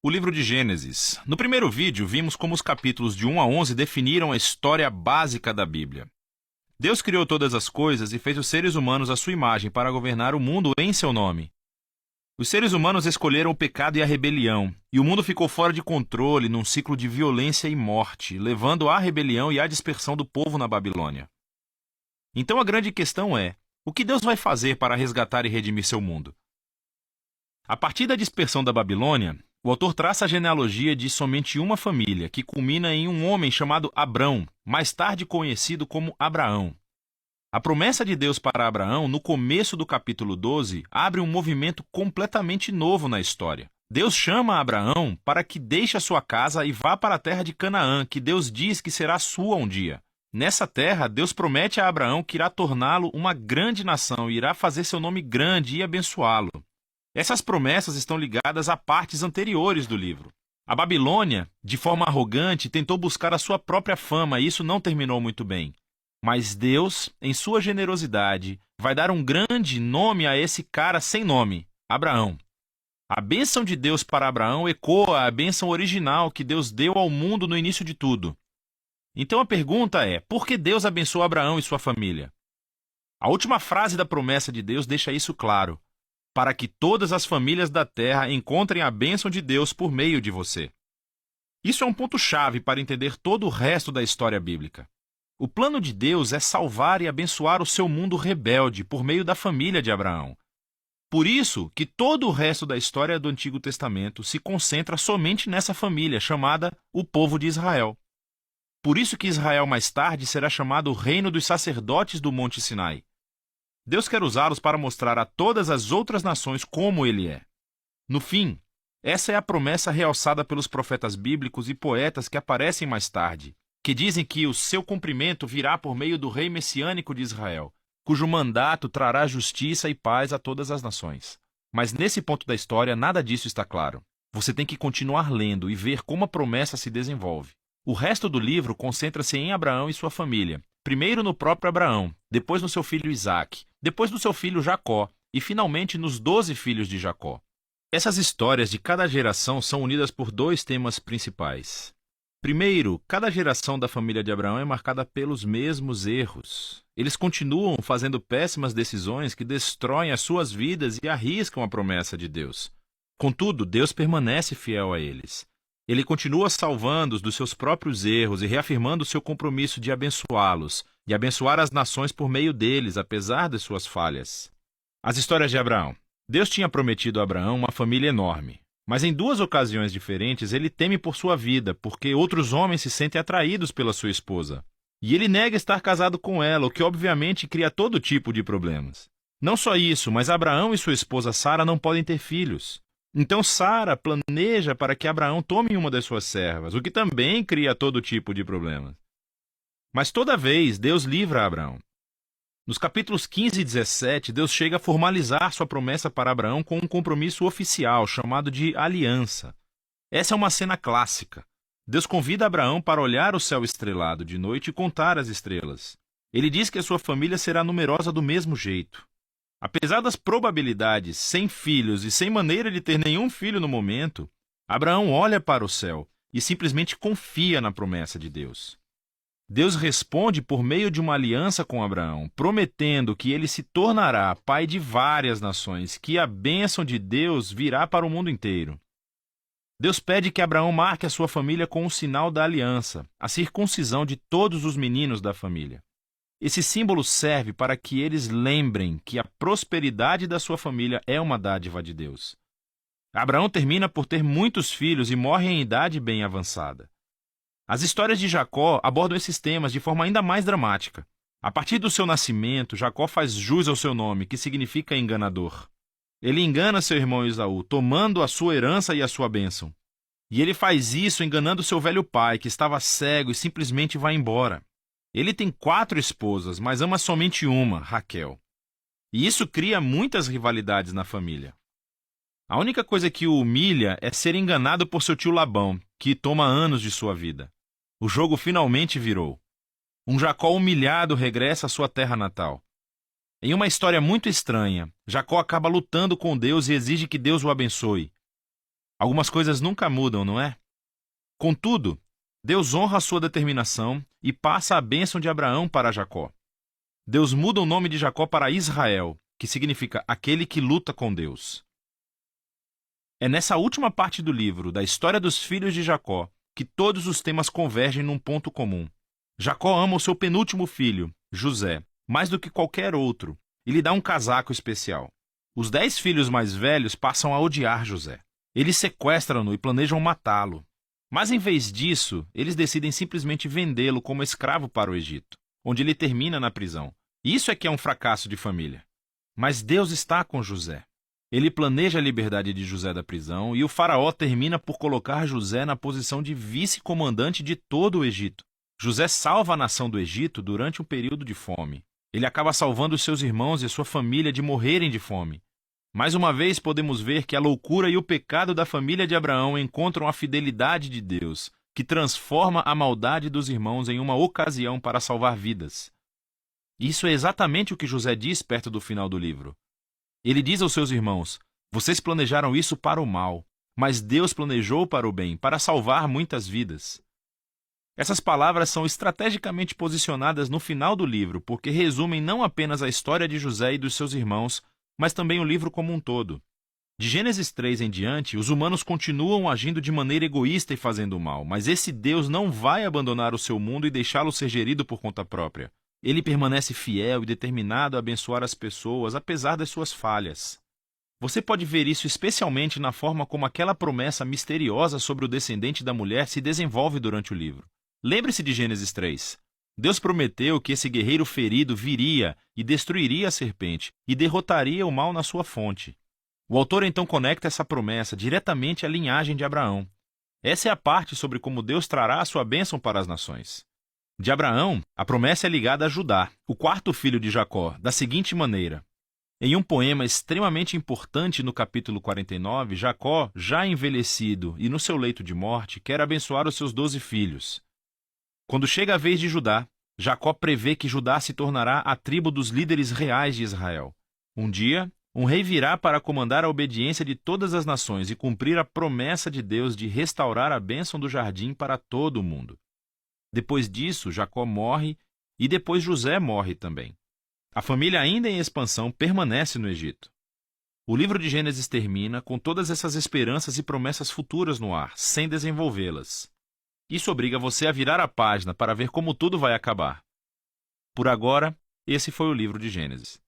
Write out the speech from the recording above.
O livro de Gênesis. No primeiro vídeo, vimos como os capítulos de 1 a 11 definiram a história básica da Bíblia. Deus criou todas as coisas e fez os seres humanos à sua imagem para governar o mundo em seu nome. Os seres humanos escolheram o pecado e a rebelião, e o mundo ficou fora de controle num ciclo de violência e morte, levando à rebelião e à dispersão do povo na Babilônia. Então a grande questão é: o que Deus vai fazer para resgatar e redimir seu mundo? A partir da dispersão da Babilônia, o autor traça a genealogia de somente uma família, que culmina em um homem chamado Abrão, mais tarde conhecido como Abraão. A promessa de Deus para Abraão, no começo do capítulo 12, abre um movimento completamente novo na história. Deus chama Abraão para que deixe a sua casa e vá para a terra de Canaã, que Deus diz que será sua um dia. Nessa terra, Deus promete a Abraão que irá torná-lo uma grande nação e irá fazer seu nome grande e abençoá-lo. Essas promessas estão ligadas a partes anteriores do livro. A Babilônia, de forma arrogante, tentou buscar a sua própria fama e isso não terminou muito bem. Mas Deus, em sua generosidade, vai dar um grande nome a esse cara sem nome, Abraão. A bênção de Deus para Abraão ecoa a bênção original que Deus deu ao mundo no início de tudo. Então a pergunta é: por que Deus abençoou Abraão e sua família? A última frase da promessa de Deus deixa isso claro: para que todas as famílias da terra encontrem a bênção de Deus por meio de você. Isso é um ponto-chave para entender todo o resto da história bíblica. O plano de Deus é salvar e abençoar o seu mundo rebelde por meio da família de Abraão. Por isso que todo o resto da história do Antigo Testamento se concentra somente nessa família, chamada o povo de Israel. Por isso que Israel mais tarde será chamado o reino dos sacerdotes do Monte Sinai. Deus quer usá-los para mostrar a todas as outras nações como Ele é. No fim, essa é a promessa realçada pelos profetas bíblicos e poetas que aparecem mais tarde, que dizem que o seu cumprimento virá por meio do rei messiânico de Israel, cujo mandato trará justiça e paz a todas as nações. Mas nesse ponto da história, nada disso está claro. Você tem que continuar lendo e ver como a promessa se desenvolve. O resto do livro concentra-se em Abraão e sua família. Primeiro no próprio Abraão, depois no seu filho Isaque, depois no seu filho Jacó e finalmente nos 12 filhos de Jacó. Essas histórias de cada geração são unidas por dois temas principais. Primeiro, cada geração da família de Abraão é marcada pelos mesmos erros. Eles continuam fazendo péssimas decisões que destroem as suas vidas e arriscam a promessa de Deus. Contudo, Deus permanece fiel a eles. Ele continua salvando-os dos seus próprios erros e reafirmando o seu compromisso de abençoá-los, de abençoar as nações por meio deles, apesar de suas falhas. As histórias de Abraão. Deus tinha prometido a Abraão uma família enorme, mas em duas ocasiões diferentes ele teme por sua vida, porque outros homens se sentem atraídos pela sua esposa. E ele nega estar casado com ela, o que obviamente cria todo tipo de problemas. Não só isso, mas Abraão e sua esposa Sara não podem ter filhos. Então Sara planeja para que Abraão tome uma das suas servas, o que também cria todo tipo de problemas. Mas toda vez Deus livra Abraão. Nos capítulos 15 e 17, Deus chega a formalizar sua promessa para Abraão com um compromisso oficial, chamado de aliança. Essa é uma cena clássica. Deus convida Abraão para olhar o céu estrelado de noite e contar as estrelas. Ele diz que a sua família será numerosa do mesmo jeito. Apesar das probabilidades, sem filhos e sem maneira de ter nenhum filho no momento, Abraão olha para o céu e simplesmente confia na promessa de Deus. Deus responde por meio de uma aliança com Abraão, prometendo que ele se tornará pai de várias nações, que a bênção de Deus virá para o mundo inteiro. Deus pede que Abraão marque a sua família com o sinal da aliança, a circuncisão de todos os meninos da família. Esse símbolo serve para que eles lembrem que a prosperidade da sua família é uma dádiva de Deus. Abraão termina por ter muitos filhos e morre em idade bem avançada. As histórias de Jacó abordam esses temas de forma ainda mais dramática. A partir do seu nascimento, Jacó faz jus ao seu nome, que significa enganador. Ele engana seu irmão Esaú, tomando a sua herança e a sua bênção. E ele faz isso enganando seu velho pai, que estava cego e simplesmente vai embora. Ele tem 4 esposas, mas ama somente uma, Raquel. E isso cria muitas rivalidades na família. A única coisa que o humilha é ser enganado por seu tio Labão, que toma anos de sua vida. O jogo finalmente virou. Um Jacó humilhado regressa à sua terra natal. Em uma história muito estranha, Jacó acaba lutando com Deus e exige que Deus o abençoe. Algumas coisas nunca mudam, não é? Contudo, Deus honra a sua determinação e passa a bênção de Abraão para Jacó. Deus muda o nome de Jacó para Israel, que significa aquele que luta com Deus. É nessa última parte do livro, da história dos filhos de Jacó, que todos os temas convergem num ponto comum. Jacó ama o seu penúltimo filho, José, mais do que qualquer outro, e lhe dá um casaco especial. Os 10 filhos mais velhos passam a odiar José. Eles sequestram-no e planejam matá-lo. Mas em vez disso, eles decidem simplesmente vendê-lo como escravo para o Egito, onde ele termina na prisão. Isso é que é um fracasso de família. Mas Deus está com José. Ele planeja a liberdade de José da prisão e o faraó termina por colocar José na posição de vice-comandante de todo o Egito. José salva a nação do Egito durante um período de fome. Ele acaba salvando os seus irmãos e sua família de morrerem de fome. Mais uma vez podemos ver que a loucura e o pecado da família de Abraão encontram a fidelidade de Deus, que transforma a maldade dos irmãos em uma ocasião para salvar vidas. Isso é exatamente o que José diz perto do final do livro. Ele diz aos seus irmãos: vocês planejaram isso para o mal, mas Deus planejou para o bem, para salvar muitas vidas. Essas palavras são estrategicamente posicionadas no final do livro, porque resumem não apenas a história de José e dos seus irmãos, mas também o livro como um todo. De Gênesis 3 em diante, os humanos continuam agindo de maneira egoísta e fazendo o mal, mas esse Deus não vai abandonar o seu mundo e deixá-lo ser gerido por conta própria. Ele permanece fiel e determinado a abençoar as pessoas, apesar das suas falhas. Você pode ver isso especialmente na forma como aquela promessa misteriosa sobre o descendente da mulher se desenvolve durante o livro. Lembre-se de Gênesis 3. Deus prometeu que esse guerreiro ferido viria e destruiria a serpente e derrotaria o mal na sua fonte. O autor então conecta essa promessa diretamente à linhagem de Abraão. Essa é a parte sobre como Deus trará a sua bênção para as nações. De Abraão, a promessa é ligada a Judá, o quarto filho de Jacó, da seguinte maneira. Em um poema extremamente importante no capítulo 49, Jacó, já envelhecido e no seu leito de morte, quer abençoar os seus 12 filhos. Quando chega a vez de Judá, Jacó prevê que Judá se tornará a tribo dos líderes reais de Israel. Um dia, um rei virá para comandar a obediência de todas as nações e cumprir a promessa de Deus de restaurar a bênção do jardim para todo o mundo. Depois disso, Jacó morre e depois José morre também. A família ainda em expansão permanece no Egito. O livro de Gênesis termina com todas essas esperanças e promessas futuras no ar, sem desenvolvê-las. Isso obriga você a virar a página para ver como tudo vai acabar. Por agora, esse foi o livro de Gênesis.